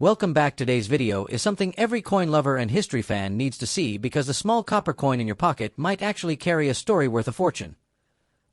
Welcome back. Today's video is something every coin lover and history fan needs to see because the small copper coin in your pocket might actually carry a story worth a fortune.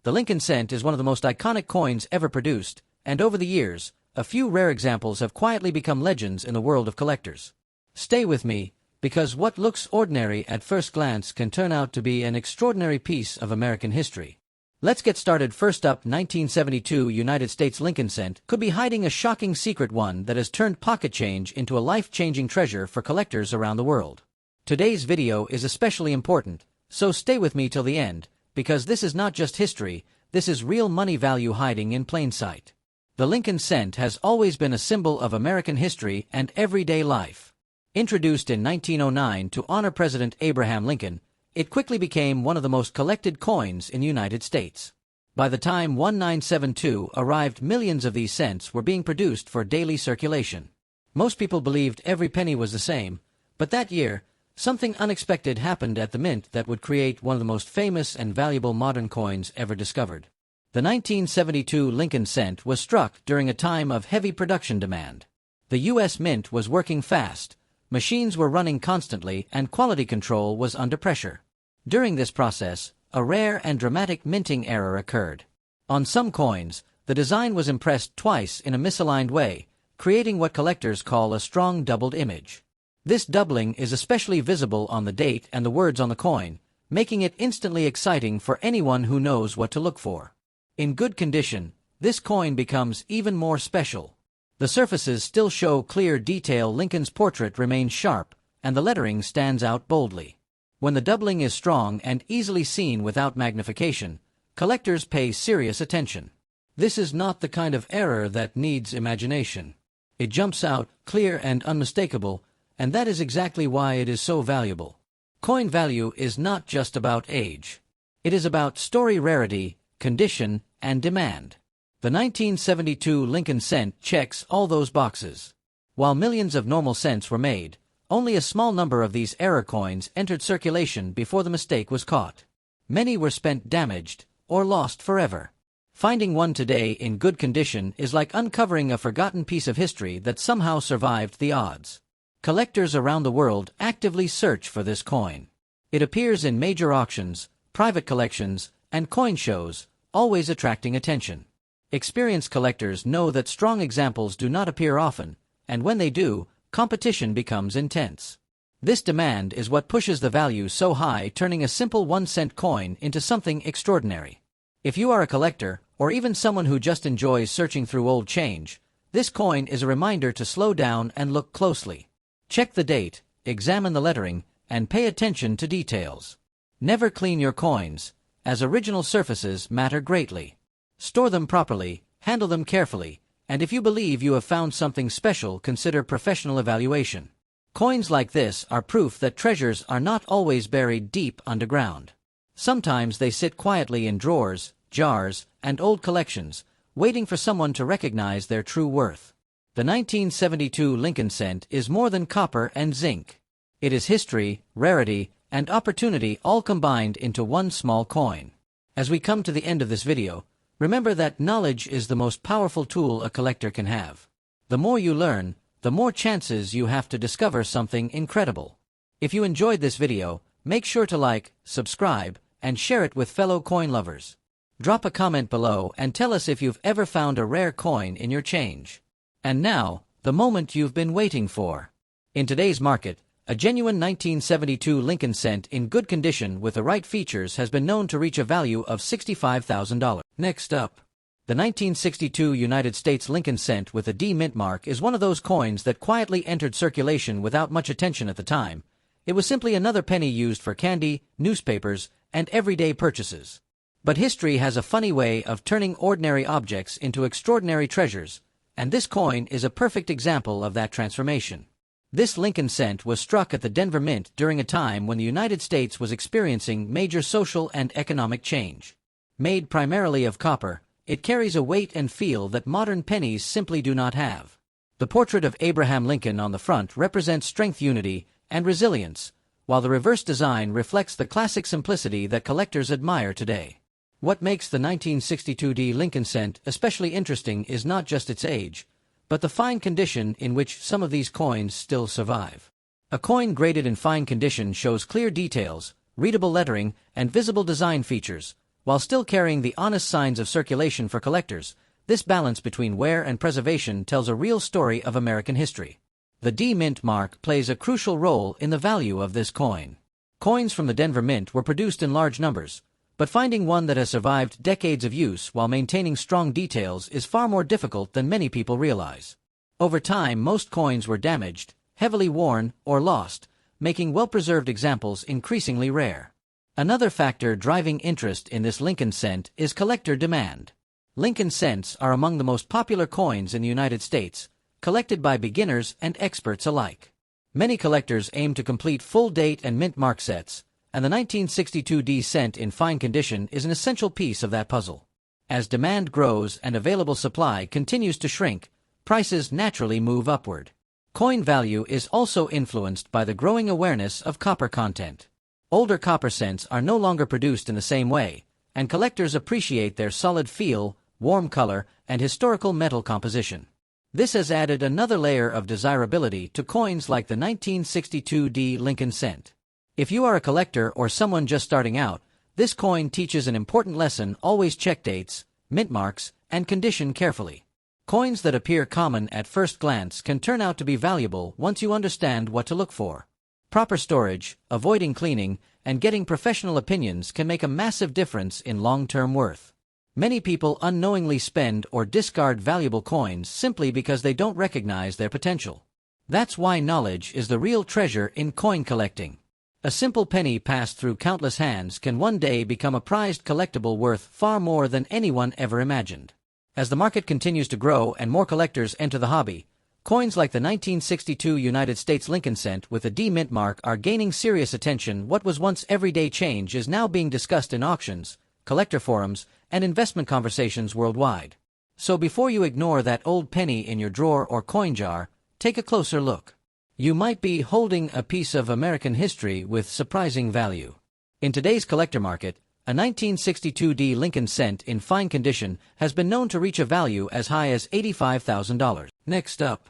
The Lincoln cent is one of the most iconic coins ever produced, and over the years, a few rare examples have quietly become legends in the world of collectors. Stay with me, because what looks ordinary at first glance can turn out to be an extraordinary piece of American history. Let's get started. First up, 1972 United States Lincoln cent could be hiding a shocking secret, one that has turned pocket change into a life-changing treasure for collectors around the world. Today's video is especially important, so stay with me till the end, because this is not just history, this is real money value hiding in plain sight. The Lincoln cent has always been a symbol of American history and everyday life. Introduced in 1909 to honor President Abraham Lincoln, it quickly became one of the most collected coins in the United States. By the time 1972 arrived, millions of these cents were being produced for daily circulation. Most people believed every penny was the same, but that year, something unexpected happened at the mint that would create one of the most famous and valuable modern coins ever discovered. The 1972 Lincoln cent was struck during a time of heavy production demand. The U.S. Mint was working fast. Machines were running constantly, and quality control was under pressure. During this process, a rare and dramatic minting error occurred. On some coins, the design was impressed twice in a misaligned way, creating what collectors call a strong doubled image. This doubling is especially visible on the date and the words on the coin, making it instantly exciting for anyone who knows what to look for. In good condition, this coin becomes even more special. The surfaces still show clear detail, Lincoln's portrait remains sharp, and the lettering stands out boldly. When the doubling is strong and easily seen without magnification, collectors pay serious attention. This is not the kind of error that needs imagination. It jumps out, clear and unmistakable, and that is exactly why it is so valuable. Coin value is not just about age. It is about story, rarity, condition, and demand. The 1972 Lincoln cent checks all those boxes. While millions of normal cents were made, only a small number of these error coins entered circulation before the mistake was caught. Many were spent damaged or lost forever. Finding one today in good condition is like uncovering a forgotten piece of history that somehow survived the odds. Collectors around the world actively search for this coin. It appears in major auctions, private collections, and coin shows, always attracting attention. Experienced collectors know that strong examples do not appear often, and when they do, competition becomes intense. This demand is what pushes the value so high, turning a simple 1-cent coin into something extraordinary. If you are a collector, or even someone who just enjoys searching through old change, this coin is a reminder to slow down and look closely. Check the date, examine the lettering, and pay attention to details. Never clean your coins, as original surfaces matter greatly. Store them properly, handle them carefully, and if you believe you have found something special, consider professional evaluation. Coins like this are proof that treasures are not always buried deep underground. Sometimes they sit quietly in drawers, jars, and old collections, waiting for someone to recognize their true worth. The 1972 Lincoln cent is more than copper and zinc. It is history, rarity, and opportunity all combined into one small coin. As we come to the end of this video, remember that knowledge is the most powerful tool a collector can have. The more you learn, the more chances you have to discover something incredible. If you enjoyed this video, make sure to like, subscribe, and share it with fellow coin lovers. Drop a comment below and tell us if you've ever found a rare coin in your change. And now, the moment you've been waiting for. In today's market, a genuine 1972 Lincoln cent in good condition with the right features has been known to reach a value of $65,000. Next up, the 1962 United States Lincoln cent with a D mint mark is one of those coins that quietly entered circulation without much attention at the time. It was simply another penny used for candy, newspapers, and everyday purchases. But history has a funny way of turning ordinary objects into extraordinary treasures, and this coin is a perfect example of that transformation. This Lincoln cent was struck at the Denver Mint during a time when the United States was experiencing major social and economic change. Made primarily of copper, it carries a weight and feel that modern pennies simply do not have. The portrait of Abraham Lincoln on the front represents strength, unity, and resilience, while the reverse design reflects the classic simplicity that collectors admire today. What makes the 1962 D Lincoln cent especially interesting is not just its age, but the fine condition in which some of these coins still survive. A coin graded in fine condition shows clear details, readable lettering, and visible design features, while still carrying the honest signs of circulation for collectors. This balance between wear and preservation tells a real story of American history. The D Mint mark plays a crucial role in the value of this coin. Coins from the Denver Mint were produced in large numbers, but finding one that has survived decades of use while maintaining strong details is far more difficult than many people realize. Over time, most coins were damaged, heavily worn, or lost, making well-preserved examples increasingly rare. Another factor driving interest in this Lincoln cent is collector demand. Lincoln cents are among the most popular coins in the United States, collected by beginners and experts alike. Many collectors aim to complete full date and mint mark sets, and the 1962 D cent in fine condition is an essential piece of that puzzle. As demand grows and available supply continues to shrink, prices naturally move upward. Coin value is also influenced by the growing awareness of copper content. Older copper cents are no longer produced in the same way, and collectors appreciate their solid feel, warm color, and historical metal composition. This has added another layer of desirability to coins like the 1962 D Lincoln cent. If you are a collector or someone just starting out, this coin teaches an important lesson: always check dates, mint marks, and condition carefully. Coins that appear common at first glance can turn out to be valuable once you understand what to look for. Proper storage, avoiding cleaning, and getting professional opinions can make a massive difference in long-term worth. Many people unknowingly spend or discard valuable coins simply because they don't recognize their potential. That's why knowledge is the real treasure in coin collecting. A simple penny passed through countless hands can one day become a prized collectible worth far more than anyone ever imagined. As the market continues to grow and more collectors enter the hobby, coins like the 1962 United States Lincoln cent with a D Mint mark are gaining serious attention. What was once everyday change is now being discussed in auctions, collector forums, and investment conversations worldwide. So before you ignore that old penny in your drawer or coin jar, take a closer look. You might be holding a piece of American history with surprising value. In today's collector market, a 1962 D Lincoln cent in fine condition has been known to reach a value as high as $85,000. Next up,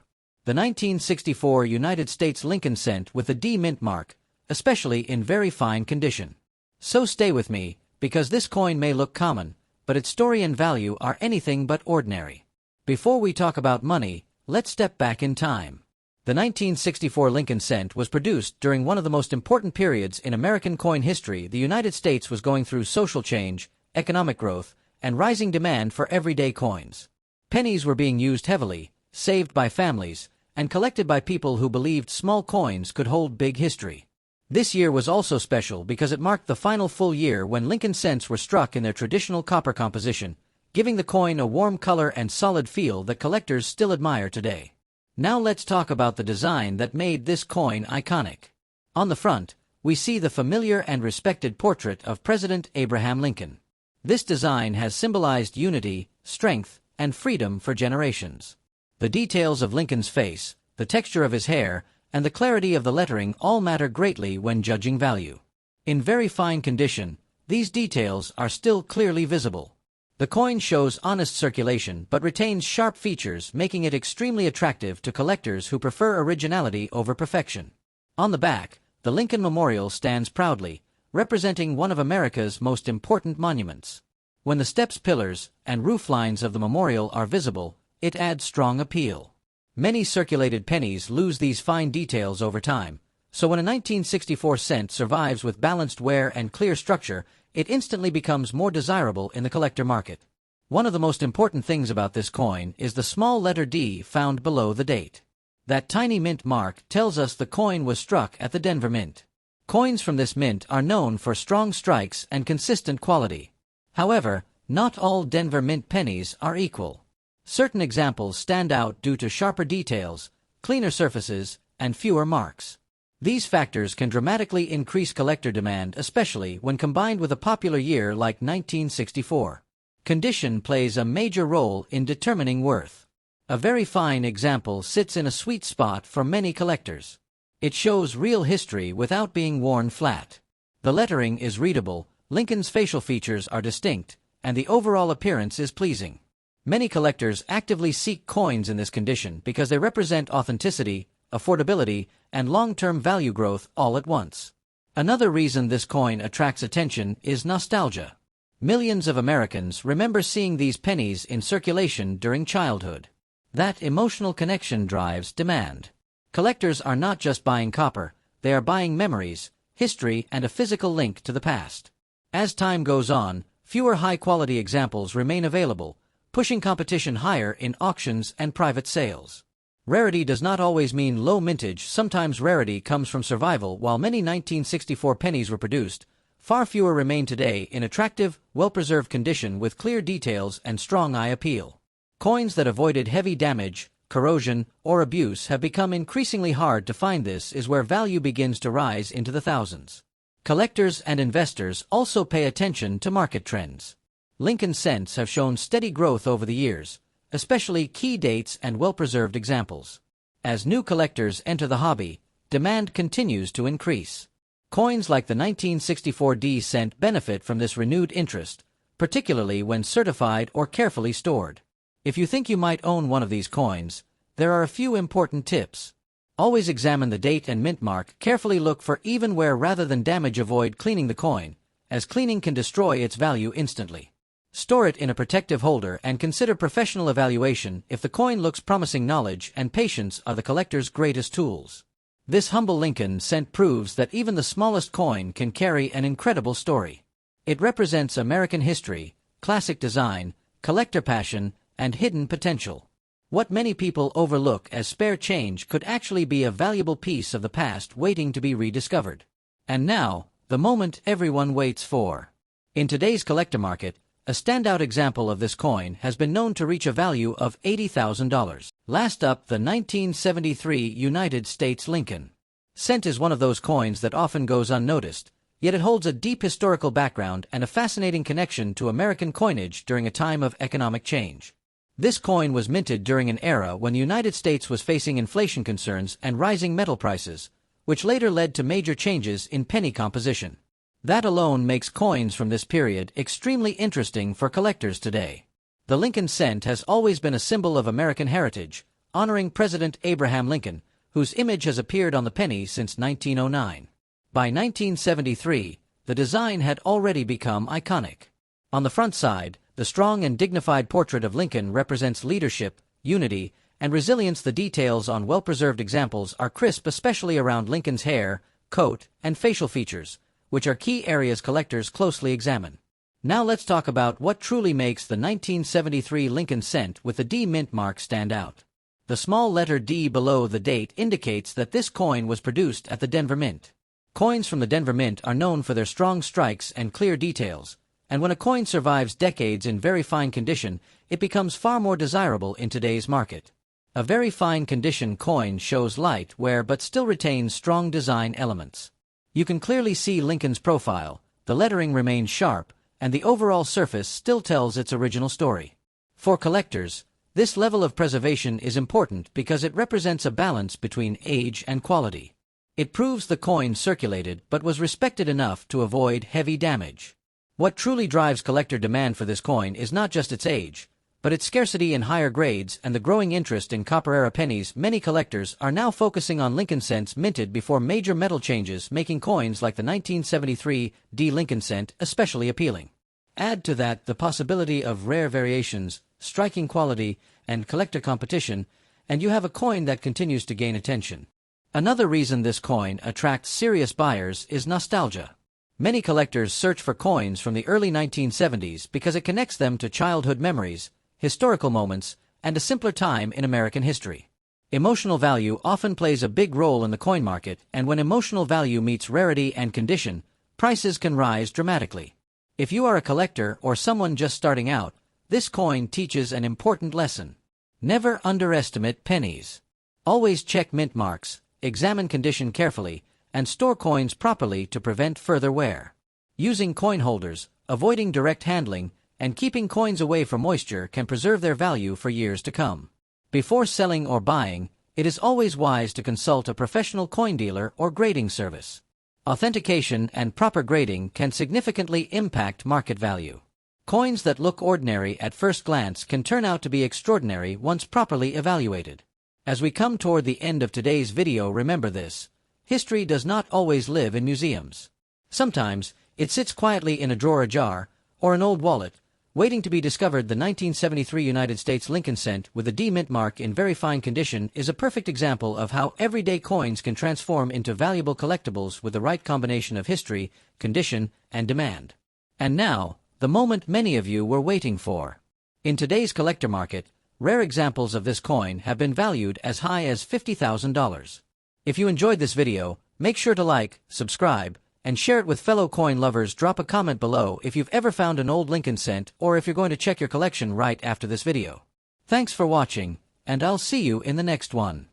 the 1964 United States Lincoln cent with a D Mint mark, especially in very fine condition. So stay with me, because this coin may look common, but its story and value are anything but ordinary. Before we talk about money, let's step back in time. The 1964 Lincoln cent was produced during one of the most important periods in American coin history. The United States was going through social change, economic growth, and rising demand for everyday coins. Pennies were being used heavily, saved by families, and collected by people who believed small coins could hold big history. This year was also special because it marked the final full year when Lincoln cents were struck in their traditional copper composition, giving the coin a warm color and solid feel that collectors still admire today. Now let's talk about the design that made this coin iconic. On the front, we see the familiar and respected portrait of President Abraham Lincoln. This design has symbolized unity, strength, and freedom for generations. The details of Lincoln's face, the texture of his hair, and the clarity of the lettering all matter greatly when judging value. In very fine condition, these details are still clearly visible. The coin shows honest circulation but retains sharp features, making it extremely attractive to collectors who prefer originality over perfection. On the back, the Lincoln Memorial stands proudly, representing one of America's most important monuments. When the steps, pillars, and roof lines of the memorial are visible, it adds strong appeal. Many circulated pennies lose these fine details over time, so when a 1964 cent survives with balanced wear and clear structure, it instantly becomes more desirable in the collector market. One of the most important things about this coin is the small letter D found below the date. That tiny mint mark tells us the coin was struck at the Denver Mint. Coins from this mint are known for strong strikes and consistent quality. However, not all Denver Mint pennies are equal. Certain examples stand out due to sharper details, cleaner surfaces, and fewer marks. These factors can dramatically increase collector demand, especially when combined with a popular year like 1964. Condition plays a major role in determining worth. A very fine example sits in a sweet spot for many collectors. It shows real history without being worn flat. The lettering is readable, Lincoln's facial features are distinct, and the overall appearance is pleasing. Many collectors actively seek coins in this condition because they represent authenticity, affordability, and long-term value growth all at once. Another reason this coin attracts attention is nostalgia. Millions of Americans remember seeing these pennies in circulation during childhood. That emotional connection drives demand. Collectors are not just buying copper, they are buying memories, history, and a physical link to the past. As time goes on, fewer high-quality examples remain available, pushing competition higher in auctions and private sales. Rarity does not always mean low mintage. Sometimes rarity comes from survival. While many 1964 pennies were produced, far fewer remain today in attractive, well-preserved condition with clear details and strong eye appeal. Coins that avoided heavy damage, corrosion, or abuse have become increasingly hard to find. This is where value begins to rise into the thousands. Collectors and investors also pay attention to market trends. Lincoln cents have shown steady growth over the years, especially key dates and well-preserved examples. As new collectors enter the hobby, demand continues to increase. Coins like the 1964 D-cent benefit from this renewed interest, particularly when certified or carefully stored. If you think you might own one of these coins, there are a few important tips. Always examine the date and mint mark. Carefully look for even wear rather than damage. Avoid cleaning the coin, as cleaning can destroy its value instantly. Store it in a protective holder and consider professional evaluation. If the coin looks promising, knowledge and patience are the collector's greatest tools. This humble Lincoln cent proves that even the smallest coin can carry an incredible story. It represents American history, classic design, collector passion, and hidden potential. What many people overlook as spare change could actually be a valuable piece of the past waiting to be rediscovered. And now, the moment everyone waits for. In today's collector market, a standout example of this coin has been known to reach a value of $80,000. Last up, the 1973 United States Lincoln cent is one of those coins that often goes unnoticed, yet it holds a deep historical background and a fascinating connection to American coinage during a time of economic change. This coin was minted during an era when the United States was facing inflation concerns and rising metal prices, which later led to major changes in penny composition. That alone makes coins from this period extremely interesting for collectors today. The Lincoln cent has always been a symbol of American heritage, honoring President Abraham Lincoln, whose image has appeared on the penny since 1909. By 1973, the design had already become iconic. On the front side, the strong and dignified portrait of Lincoln represents leadership, unity, and resilience. The details on well-preserved examples are crisp, especially around Lincoln's hair, coat, and facial features, which are key areas collectors closely examine. Now let's talk about what truly makes the 1973 Lincoln cent with the D mint mark stand out. The small letter D below the date indicates that this coin was produced at the Denver Mint. Coins from the Denver Mint are known for their strong strikes and clear details, and when a coin survives decades in very fine condition, it becomes far more desirable in today's market. A very fine condition coin shows light wear but still retains strong design elements. You can clearly see Lincoln's profile, the lettering remains sharp, and the overall surface still tells its original story. For collectors, this level of preservation is important because it represents a balance between age and quality. It proves the coin circulated but was respected enough to avoid heavy damage. What truly drives collector demand for this coin is not just its age, but its scarcity in higher grades and the growing interest in copper-era pennies. Many collectors are now focusing on Lincoln cents minted before major metal changes, making coins like the 1973 D Lincoln cent especially appealing. Add to that the possibility of rare variations, striking quality, and collector competition, and you have a coin that continues to gain attention. Another reason this coin attracts serious buyers is nostalgia. Many collectors search for coins from the early 1970s because it connects them to childhood memories, historical moments, and a simpler time in American history. Emotional value often plays a big role in the coin market, and when emotional value meets rarity and condition, prices can rise dramatically. If you are a collector or someone just starting out, this coin teaches an important lesson. Never underestimate pennies. Always check mint marks, examine condition carefully, and store coins properly to prevent further wear. Using coin holders, avoiding direct handling, and keeping coins away from moisture can preserve their value for years to come. Before selling or buying, it is always wise to consult a professional coin dealer or grading service. Authentication and proper grading can significantly impact market value. Coins that look ordinary at first glance can turn out to be extraordinary once properly evaluated. As we come toward the end of today's video, remember this: history does not always live in museums. Sometimes, it sits quietly in a drawer, a jar, or an old wallet, waiting to be discovered. The 1973 United States Lincoln cent with a D mint mark in very fine condition is a perfect example of how everyday coins can transform into valuable collectibles with the right combination of history, condition, and demand. And now, the moment many of you were waiting for. In today's collector market, rare examples of this coin have been valued as high as $50,000. If you enjoyed this video, make sure to like, subscribe, and share it with fellow coin lovers. Drop a comment below if you've ever found an old Lincoln cent or if you're going to check your collection right after this video. Thanks for watching, and I'll see you in the next one.